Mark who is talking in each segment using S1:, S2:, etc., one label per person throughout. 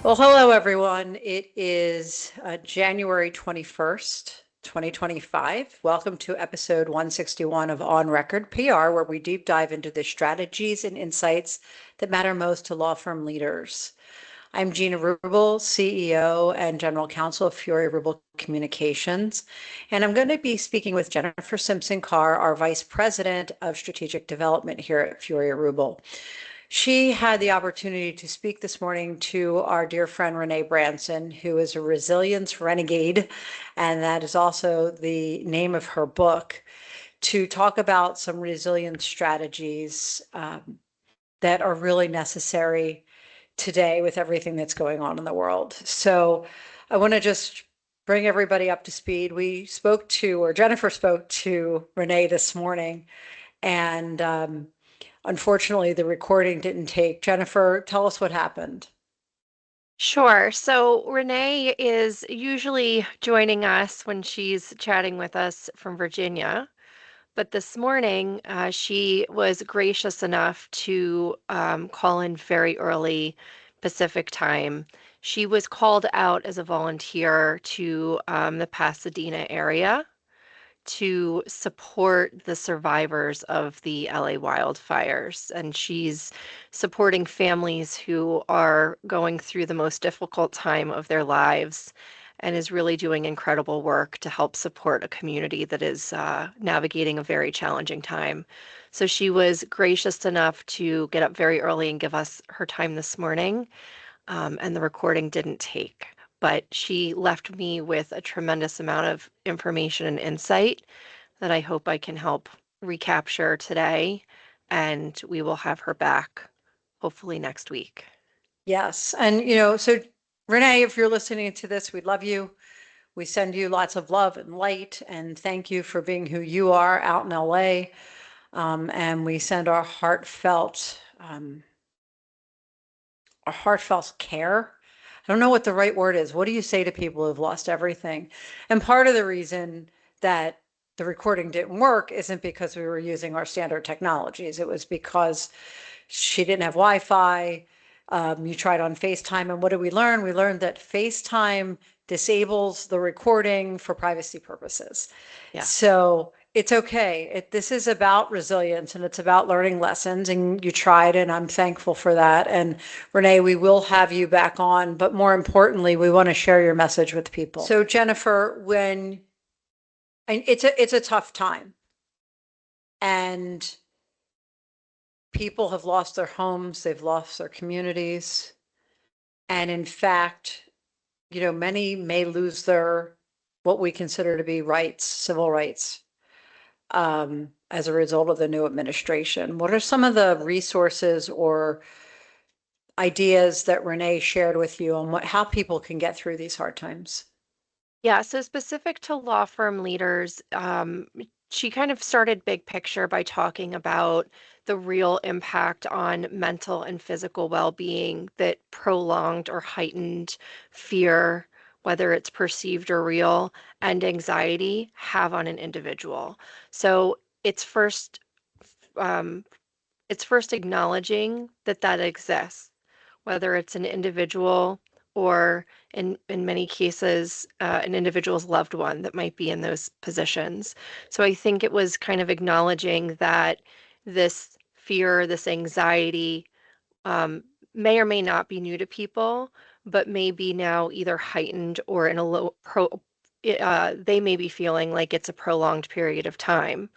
S1: Well, hello, everyone. It is January 21st, 2025. Welcome to episode 161 of On Record PR, where we deep dive into the strategies and insights that matter most to law firm leaders. I'm Gina Rubel, CEO and General Counsel of Furia Rubel Communications, and I'm going to be speaking with Jennifer Simpson Carr, our Vice President of Strategic Development here at Furia Rubel. She had the opportunity to speak this morning to our dear friend Renee Branson, who is a resilience renegade, and that is also the name of her book, to talk about some resilience strategies that are really necessary today with everything that's going on in the world. So I want to just bring everybody up to speed. We spoke to, or Jennifer spoke to Renee this morning, and unfortunately, the recording didn't take. Jennifer, tell us what happened.
S2: Sure. So Renee is usually joining us when she's chatting with us from Virginia. But this morning, she was gracious enough to call in very early Pacific time. She was called out as a volunteer to the Pasadena area to support the survivors of the LA wildfires. And she's supporting families who are going through the most difficult time of their lives and is really doing incredible work to help support a community that is navigating a very challenging time. So she was gracious enough to get up very early and give us her time this morning, and the recording didn't take. But she left me with a tremendous amount of information and insight that I hope I can help recapture today, and we will have her back hopefully next week.
S1: Yes. And, so Renee, if you're listening to this, we love you. We send you lots of love and light, and thank you for being who you are out in LA. And we send our heartfelt care. I don't know what the right word is. What do you say to people who've lost everything? And part of the reason that the recording didn't work isn't because we were using our standard technologies. It was because she didn't have Wi-Fi. You tried on FaceTime, and what did we learn? We learned that FaceTime disables the recording for privacy purposes.
S2: Yeah.
S1: So it's okay. This is about resilience and it's about learning lessons, and you tried, and I'm thankful for that. And Renee, we will have you back on, but more importantly, we want to share your message with people. So Jennifer, it's a tough time, and people have lost their homes, they've lost their communities. And in fact, many may lose their, what we consider to be rights, civil rights, as a result of the new administration. What are some of the resources or ideas that Renee shared with you on how people can get through these hard times?
S2: Yeah, so specific to law firm leaders, she kind of started big picture by talking about the real impact on mental and physical well-being that prolonged or heightened fear, whether it's perceived or real, and anxiety have on an individual. So um, it's first acknowledging that that exists, whether it's an individual or in many cases, an individual's loved one that might be in those positions. So I think it was kind of acknowledging that this fear, this anxiety, um, may or may not be new to people, but may be now either heightened or in a they may be feeling like it's a prolonged period of time.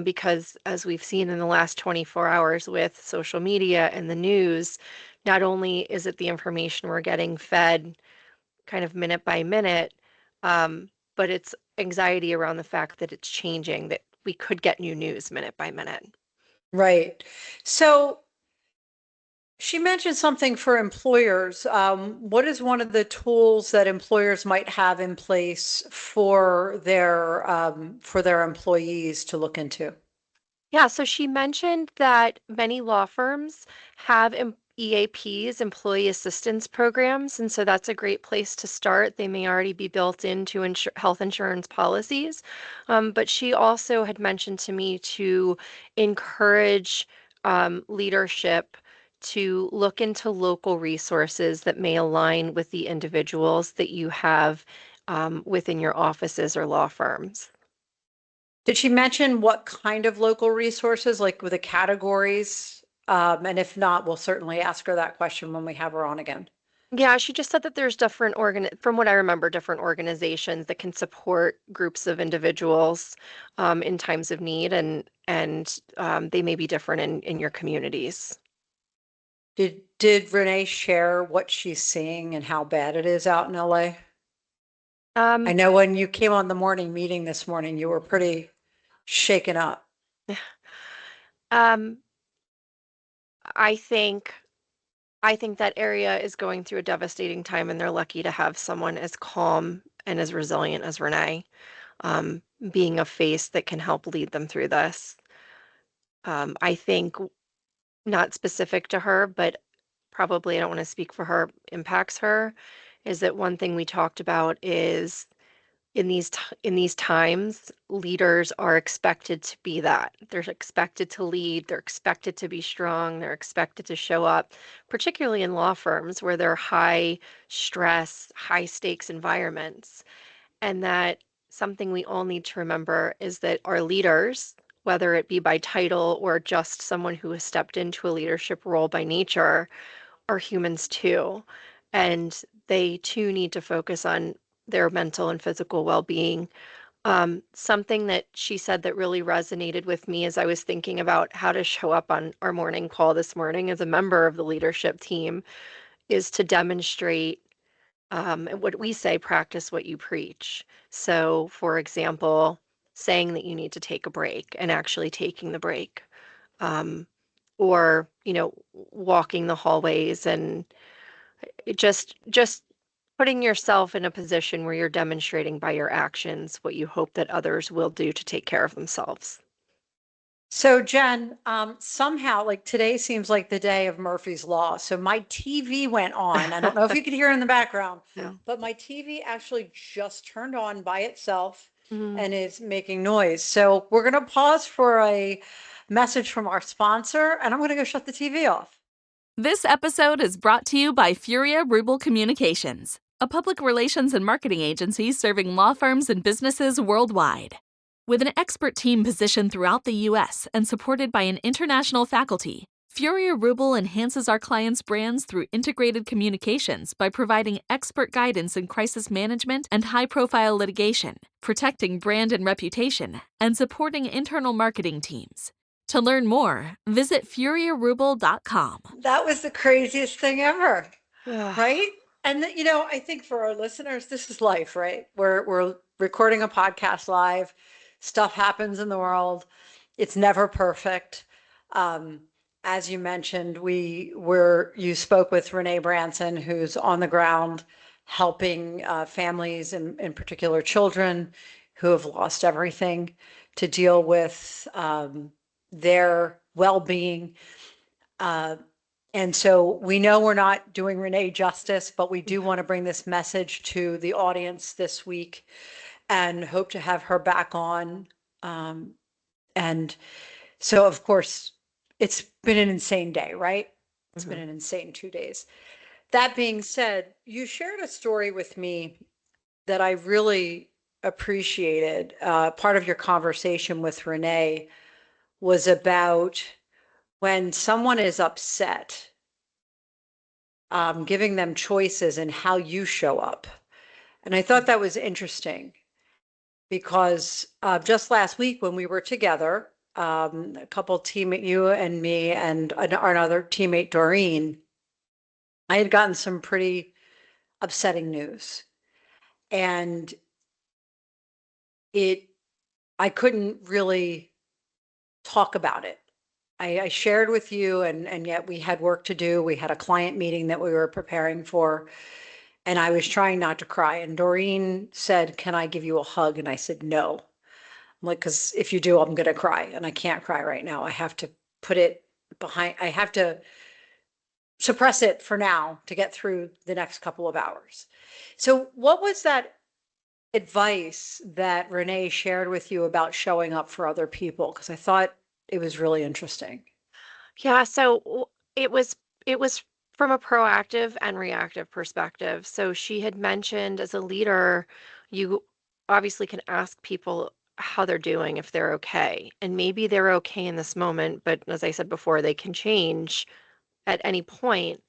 S2: Because as we've seen in the last 24 hours with social media and the news, not only is it the information we're getting fed kind of minute by minute, but it's anxiety around the fact that it's changing, that we could get new news minute by minute.
S1: Right. So she mentioned something for employers. What is one of the tools that employers might have in place for their employees to look into?
S2: Yeah, so she mentioned that many law firms have EAPs, employee assistance programs, and so that's a great place to start. They may already be built into health insurance policies, but she also had mentioned to me to encourage leadership to look into local resources that may align with the individuals that you have within your offices or law firms.
S1: Did she mention what kind of local resources, like with the categories? And if not, we'll certainly ask her that question when we have her on again.
S2: Yeah, she just said that there's from what I remember, different organizations that can support groups of individuals in times of need, and they may be different in your communities.
S1: Did Renee share what she's seeing and how bad it is out in LA? I
S2: Um,
S1: know when you came on the morning meeting this morning, you were pretty shaken up.
S2: um, I think I think that area is going through a devastating time, and they're lucky to have someone as calm and as resilient as Renee, being a face that can help lead them through this. I think not specific to her, but probably I don't want to speak for her, impacts her, is that one thing we talked about is in these times, leaders are expected to be that. They're expected to lead, they're expected to be strong, they're expected to show up, particularly in law firms where they're high stress, high stakes environments. And that something we all need to remember is that our leaders, whether it be by title or just someone who has stepped into a leadership role by nature, are humans too. And they too need to focus on their mental and physical well being. Something that she said that really resonated with me as I was thinking about how to show up on our morning call this morning as a member of the leadership team is to demonstrate what we say, practice what you preach. So, for example, saying that you need to take a break and actually taking the break, um, or walking the hallways and just putting yourself in a position where you're demonstrating by your actions what you hope that others will do to take care of themselves.
S1: So Jen, somehow like today seems like the day of Murphy's Law. So my TV went on. I don't know if you could hear in the background,
S2: Yeah.
S1: but my TV actually just turned on by itself
S2: Mhm.
S1: and is making noise. So we're going to pause for a message from our sponsor, and I'm going to go shut the TV off.
S3: This episode is brought to you by Furia Rubel Communications, a public relations and marketing agency serving law firms and businesses worldwide. With an expert team positioned throughout the U.S. and supported by an international faculty, Furia Rubel enhances our clients' brands through integrated communications by providing expert guidance in crisis management and high-profile litigation, protecting brand and reputation, and supporting internal marketing teams. To learn more, visit furiarubel.com.
S1: That was the craziest thing ever,
S2: Ugh.
S1: right? And I think for our listeners, this is life, right? We're recording a podcast live. Stuff happens in the world. It's never perfect. Um, as you mentioned, you spoke with Renee Branson, who's on the ground helping families and in particular children who have lost everything to deal with their well-being. Uh, and so we know we're not doing Renee justice, but we do want to bring this message to the audience this week and hope to have her back on. And so, of course, it's been an insane day, right? It's been
S2: Mhm.
S1: an insane 2 days. That being said, you shared a story with me that I really appreciated. Part of your conversation with Renee was about when someone is upset, giving them choices in how you show up. And I thought that was interesting because just last week when we were together, a couple teammate, you and me and another teammate, Doreen, I had gotten some pretty upsetting news. And it, I couldn't really talk about it. I shared with you, and yet we had work to do. We had a client meeting that we were preparing for, and I was trying not to cry. And Doreen said, "Can I give you a hug?" And I said, "No." I'm like, because if you do, I'm going to cry, and I can't cry right now. I have to put it behind, I have to suppress it for now to get through the next couple of hours. So, what was that advice that Renee shared with you about showing up for other people? Because I thought it was really interesting.
S2: Yeah, so it was it was from a proactive and reactive perspective. So she had mentioned as a leader, you obviously can ask people how they're doing if they're okay. And maybe they're okay in this moment, but as I said before, they can change at any point.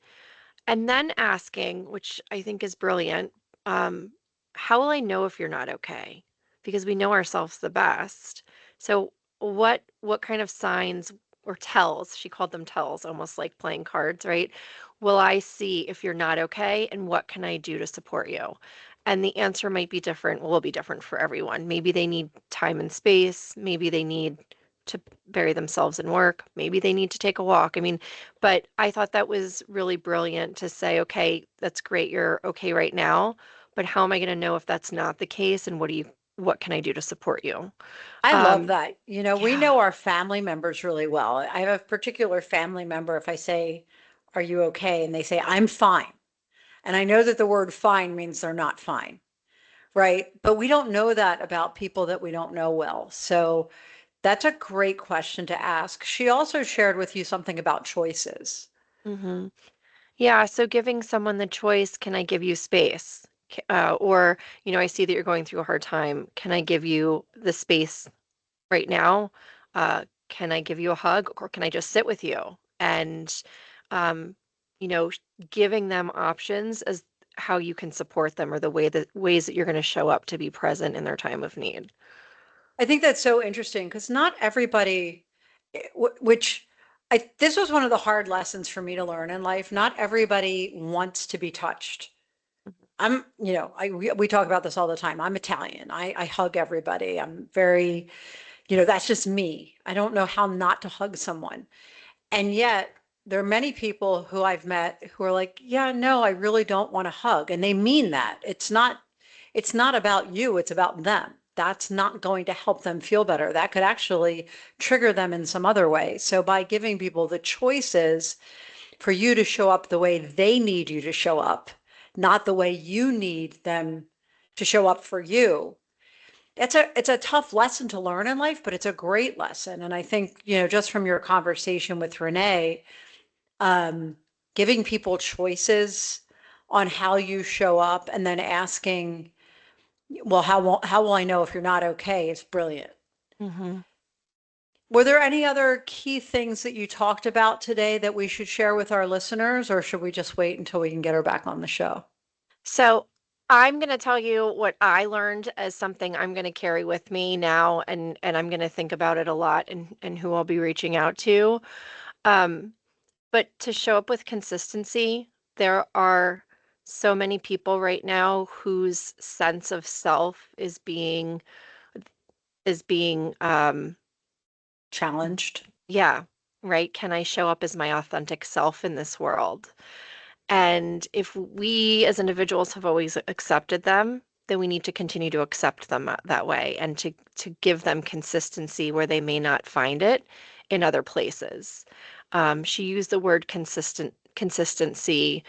S2: And then asking, which I think is brilliant, um, how will I know if you're not okay? Because we know ourselves the best. So what kind of signs or tells, she called them tells, almost like playing cards, right? Will I see if you're not okay and what can I do to support you? And the answer might be different, will be different for everyone. Maybe they need time and space, maybe they need to bury themselves in work, maybe they need to take a walk. I mean, but I thought that was really brilliant to say, okay, that's great, you're okay right now, but how am I going to know if that's not the case and what can I do to support you?
S1: I love
S2: Um,
S1: that. You know, we
S2: yeah.
S1: know our family members really well. I have a particular family member, if I say, "Are you okay?" and they say, "I'm fine." And I know that the word fine means they're not fine, right? But we don't know that about people that we don't know well. So that's a great question to ask. She also shared with you something about choices.
S2: hmm Yeah, so giving someone the choice, can I give you space? Or, I see that you're going through a hard time. Can I give you the space right now? Can I give you a hug or can I just sit with you? And, um, you know, sh- giving them options as how you can support them or the ways that you're going to show up to be present in their time of need.
S1: I think that's so interesting because not everybody, which this was one of the hard lessons for me to learn in life. Not everybody wants to be touched. We talk about this all the time. I'm Italian. I hug everybody. I'm very, that's just me. I don't know how not to hug someone. And yet there are many people who I've met who are like, yeah, no, I really don't want to hug. And they mean that. It's not about you, it's about them. That's not going to help them feel better. That could actually trigger them in some other way. So by giving people the choices for you to show up the way they need you to show up, not the way you need them to show up for you. It's a tough lesson to learn in life, but it's a great lesson. And I think, just from your conversation with Renee, um, giving people choices on how you show up and then asking, well, how will I know if you're not okay? Is brilliant.
S2: hmm
S1: Were there any other key things that you talked about today that we should share with our listeners, or should we just wait until we can get her back on the show?
S2: So I'm going to tell you what I learned as something I'm going to carry with me now, and I'm going to think about it a lot and who I'll be reaching out to. Um, but to show up with consistency, there are so many people right now whose sense of self is being
S1: Challenged.
S2: yeah, right? Can I show up as my authentic self in this world? And if we as individuals have always accepted them, then we need to continue to accept them that way and to give them consistency where they may not find it in other places. She used the word consistency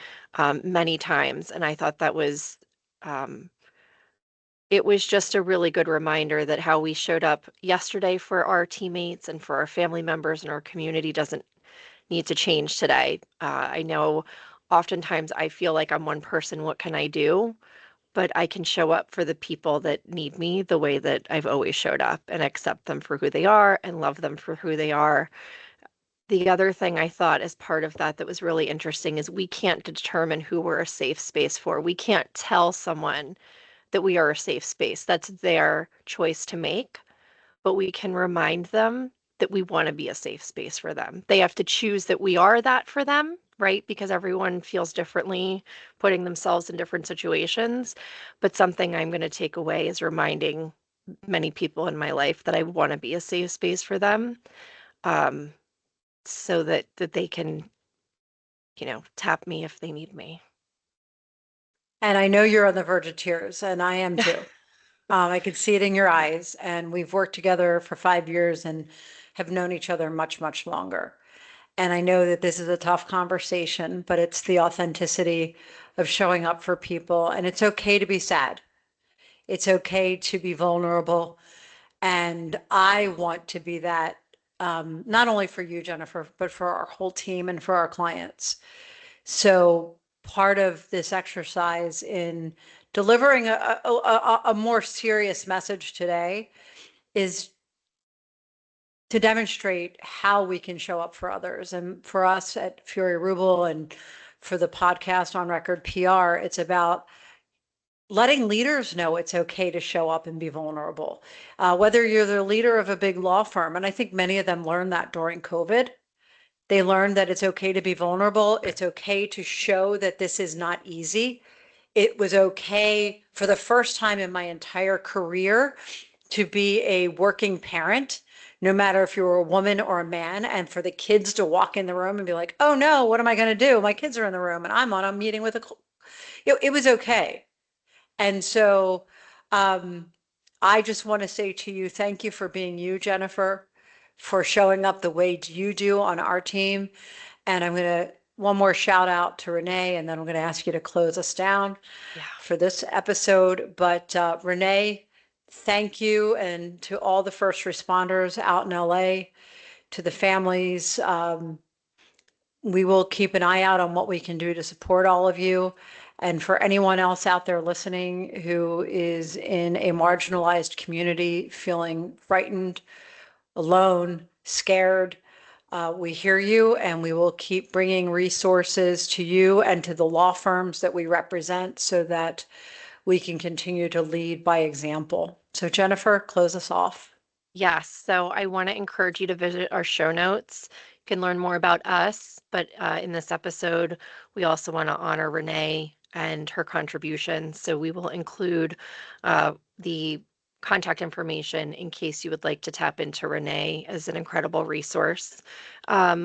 S2: many times, and I thought that was um, it was just a really good reminder that how we showed up yesterday for our teammates and for our family members and our community doesn't need to change today. I know oftentimes I feel like I'm one person, what can I do? But I can show up for the people that need me the way that I've always showed up and accept them for who they are and love them for who they are. The other thing I thought as part of that that was really interesting is we can't determine who we're a safe space for. We can't tell someone that we are a safe space. That's their choice to make, but we can remind them that we want to be a safe space for them. They have to choose that we are that for them, right? Because everyone feels differently putting themselves in different situations. But something I'm going to take away is reminding many people in my life that I want to be a safe space for them, um, so that they can, tap me if they need me.
S1: And I know you're on the verge of tears, and I am too. I can see it in your eyes, and we've worked together for 5 years and have known each other much, much longer. And I know that this is a tough conversation, but it's the authenticity of showing up for people. And it's okay to be sad. It's okay to be vulnerable. And I want to be that not only for you, Jennifer, but for our whole team and for our clients. So part of this exercise in delivering a more serious message today is to demonstrate how we can show up for others. And for us at Furia Rubel and for the podcast On Record PR, it's about letting leaders know it's okay to show up and be vulnerable. Whether you're the leader of a big law firm, and I think many of them learned that during COVID, they learned that it's okay to be vulnerable. It's okay to show that this is not easy. It was okay for the first time in my entire career to be a working parent, no matter if you were a woman or a man, and for the kids to walk in the room and be like, oh no, what am I going to do? My kids are in the room and I'm on a meeting with it was okay. And so I just want to say to you, thank you for being you, Jennifer, for showing up the way you do on our team. And I'm going to one more shout out to Renee, and then I'm going to ask you to close us down for this episode. But Renee, thank you. And to all the first responders out in LA, to the families, we will keep an eye out on what we can do to support all of you. And for anyone else out there listening who is in a marginalized community, feeling frightened, alone, scared, we hear you, and we will keep bringing resources to you and to the law firms that we represent so that we can continue to lead by example. So Jennifer, close us off.
S2: Yes. So I want to encourage you to visit our show notes. You can learn more about us, but in this episode, we also want to honor Renee and her contributions. So we will include the contact information in case you would like to tap into Renee as an incredible resource.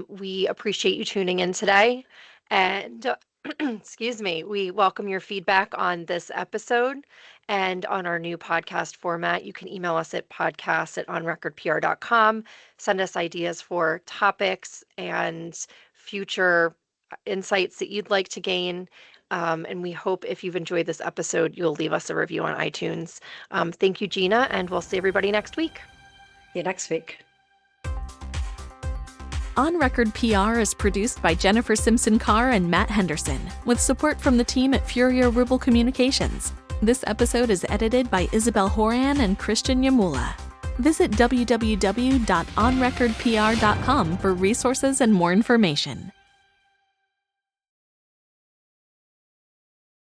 S2: We appreciate you tuning in today, and excuse me, we welcome your feedback on this episode and on our new podcast format. You can email us at podcast@onrecordpr.com. Send us ideas for topics and future insights that you'd like to gain. And we hope if you've enjoyed this episode, you'll leave us a review on iTunes. Thank you, Gina, and we'll see everybody next week.
S1: See you next week.
S3: On Record PR is produced by Jennifer Simpson Carr and Matt Henderson, with support from the team at Furia Rubel Communications. This episode is edited by Isabel Horan and Christian Yamula. Visit www.onrecordpr.com for resources and more information.